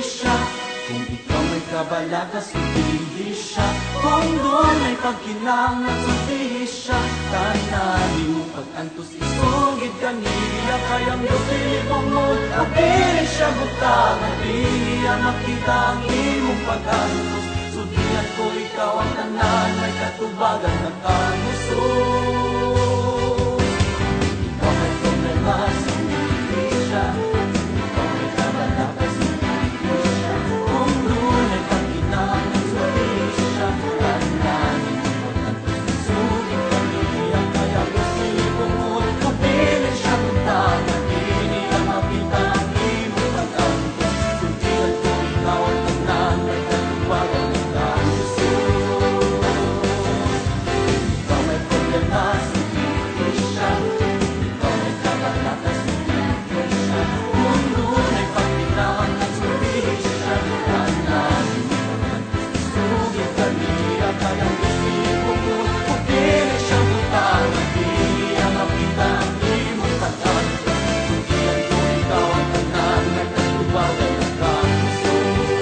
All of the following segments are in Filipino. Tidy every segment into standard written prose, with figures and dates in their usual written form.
siya. Kung ikaw may kabalaga, sultihin siya. Kung doon ay pagkinangan, sultihin siya. Tananin mo pag-antos, isugid kaniya. Kayang Diyos dilibong mo, abili siya butangan. Di niya makita ang imong pag-antos. Sultihan ko ikaw ang tanan, may katubagan ng kamusos. Ikaw may problema, sultihin siya. Ikaw may kabalaga, sultihin siya. Kung doon ay pagkinangan, sultihin siya. Tananin mo pag-antos, isugid kaniya. Kayang Diyos dilibong mo, abili siya butangan. Di niya makita ang imong pag-antos. Sultihan ko ikaw ang tanan, may katubagan ng ikaw may problema, sultihin siya. Ikaw may kabalaga, sultihin siya. Kung doon ay pagkinangan, sultihin siya. Tananin mo pag-antos, isugid kaniya. Kayang Diyos dilibong mo, abili siya butangan. Di niya makita ang imong pag-antos. Sultihan ko ikaw ang tanan, may katubagan ng kamusos.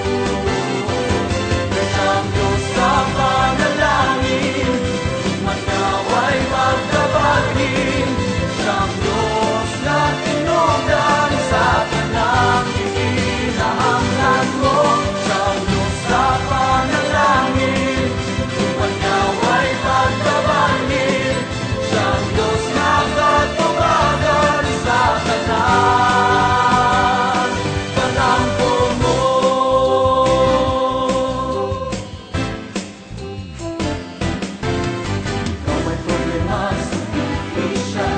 Kayang Diyos sa panalangin, manaway magkabalhin. Siyang Diyos na tinugdan sa kanang ikinahanglan mo. Siyang Diyos sa panalangin, manaway magkabalhin. Siyang Diyos na katubagan sa kanang panampo mo. Ikaw may problema, sultihin siya.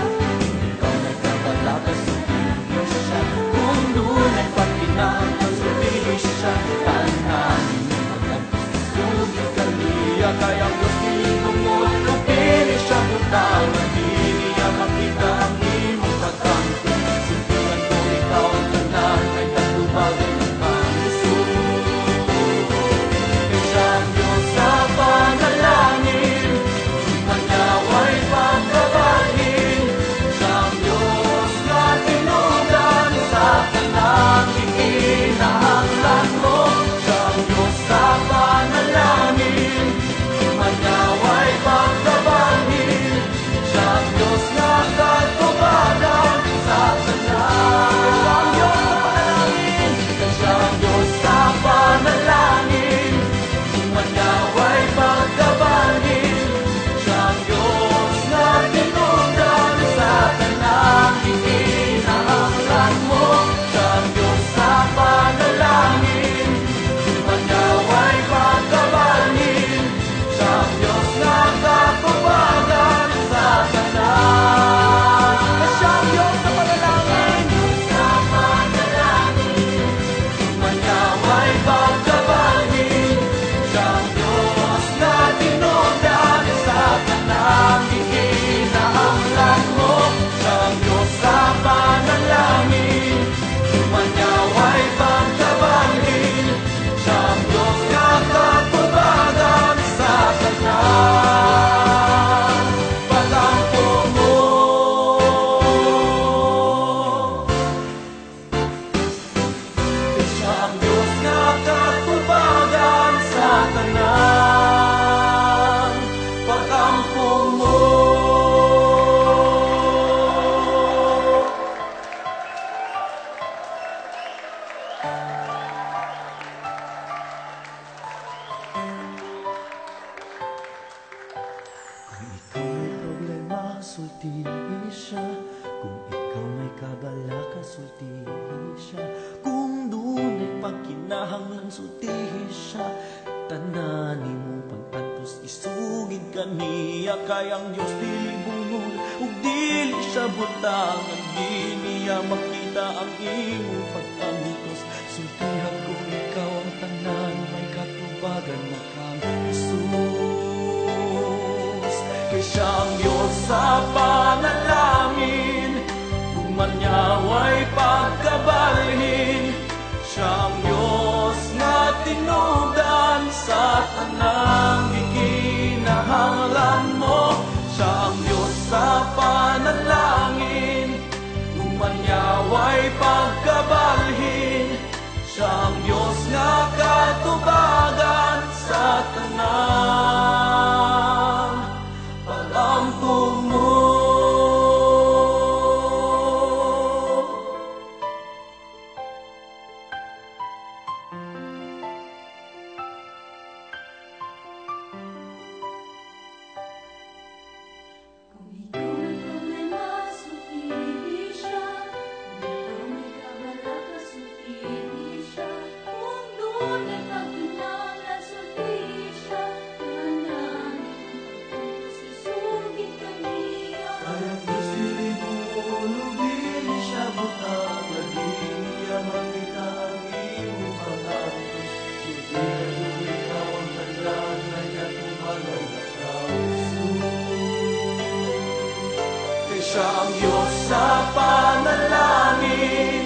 Ikaw may kabalaga, sultihin siya. Kung doon ay pagkinangan, sultihin siya. Tananin mo pag-antos, isugid kaniya. Kayang Diyos dilibong mo, abili siya butangan. Di niya makita ang imong pag-antos. Sultihan ko ikaw ang tanan, may katubagan ng kamusos. Siyang Diyos sa panalangin, manaway pagkabalhin. Siyang Diyos na tinugdan sa kanang ikinahanglan mo. Siyang Diyos sa panalangin, manaway pagkabalhin. Siyang Diyos na katubagan sa kanang. Siyang Diyos sa panalangin, manaway pagkabalhin. Siyang Diyos na tinugdan sa kanang ikinahanglan mo. Siyang Diyos sa panalangin, manaway pagkabalhin. Siyang Diyos na katubagan sa kanang. Siyang Diyos sa panalangin, manaway pagkabalhin. Siyang Diyos na tinugdan sa kanang ikinahanglan mo. Siyang Diyos sa panalangin, manaway pagkabalhin. Siyang Diyos na katubagan sa kanang patampo mo. Siyang Diyos na katubagan sa kanang patampo mo. Kung ikaw may problema, sultihin siya. Kung ikaw may kabalaga, sultihin siya. Kung doon ay pagkinahanglan, sultihin siya. Tananin mo pag-antos, isugid kaniya. Kayang Diyos dilibong mo, ug dili siya butangan. Di niya makita ang imong pag-antos. Sultihan ko ikaw ang tanan, may katubagan na kang Jesus. Kay siyang Diyos sa panalangin, umanyaway pagkabalhin. Siyang Diyos na tinugdan sa tanang ikinahanglan mo. Siyang Diyos sa panalangin, umanyaway pagkabalhin. Siyang Diyos panalangin,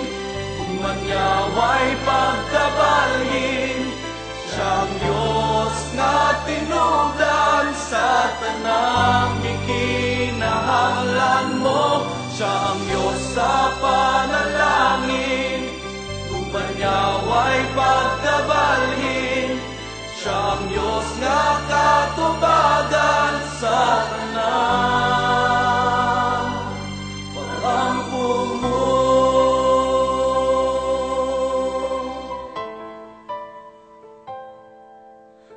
kung manyaway pagkabalhin, siyang Diyos nga tinubdan sa tanang gikinahanglan mo. Siya ang Diyos sa panalangin, kung manyaway pagkabalhin, siya ang Diyos nga katubagan sa tanan pag-ampun mo.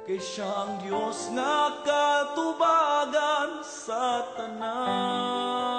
Kay siya ang Diyos nga katubagan sa tanan.